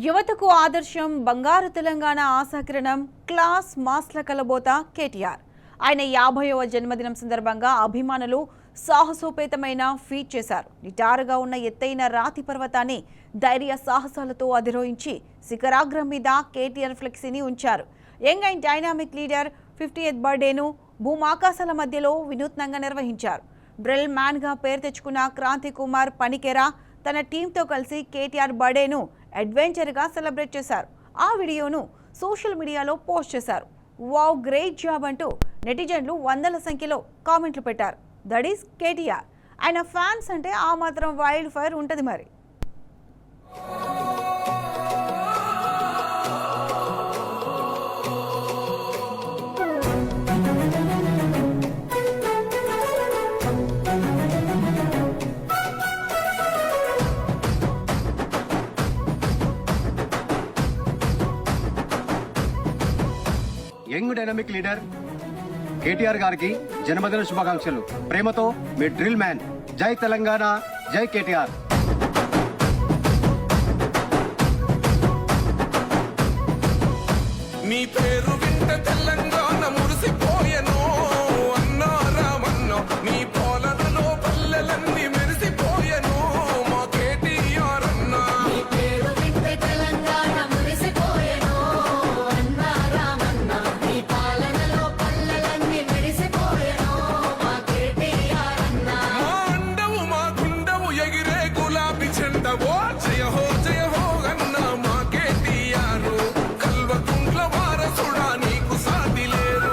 యువతకు ఆదర్శం బంగారు తెలంగాణ ఆశాకిరణం క్లాస్ మాస్ల కలబోత కేటీఆర్. ఆయన 50వ జన్మదినం సందర్భంగా అభిమానులు సాహసోపేతమైన ఫీట్ చేశారు. నిటారుగా ఉన్న ఎత్తైన రాతి పర్వతాన్ని ధైర్య సాహసాలతో అధిరోహించి శిఖరాగ్రం మీద కేటీఆర్ ఫ్లెక్సీని ఉంచారు. Young and dynamic leader 50th బర్త్డేను భూమాకాశాల మధ్యలో వినూత్నంగా నిర్వహించారు. డ్రిల్ మ్యాన్గా పేరు తెచ్చుకున్న క్రాంతి కుమార్ పనికెర తన టీంతో కలిసి కేటీఆర్ బర్త్డేను అడ్వెంచర్గా సెలబ్రేట్ చేశారు. ఆ వీడియోను సోషల్ మీడియాలో పోస్ట్ చేశారు. వావ్, గ్రేట్ జాబ్ అంటూ నెటిజన్లు వందల సంఖ్యలో కామెంట్లు పెట్టారు. That is KTR. ఆయన ఫ్యాన్స్ అంటే ఆ మాత్రం వైల్డ్ ఫైర్ ఉంటుంది మరి. యంగ్ డైనమిక్ లీడర్ కేటీఆర్ గారికి జన్మదిన శుభాకాంక్షలు. ప్రేమతో మీ డ్రిల్ మ్యాన్. జై తెలంగాణ, జై కేటీఆర్. నీ పేరు వింటే తెలంగాణ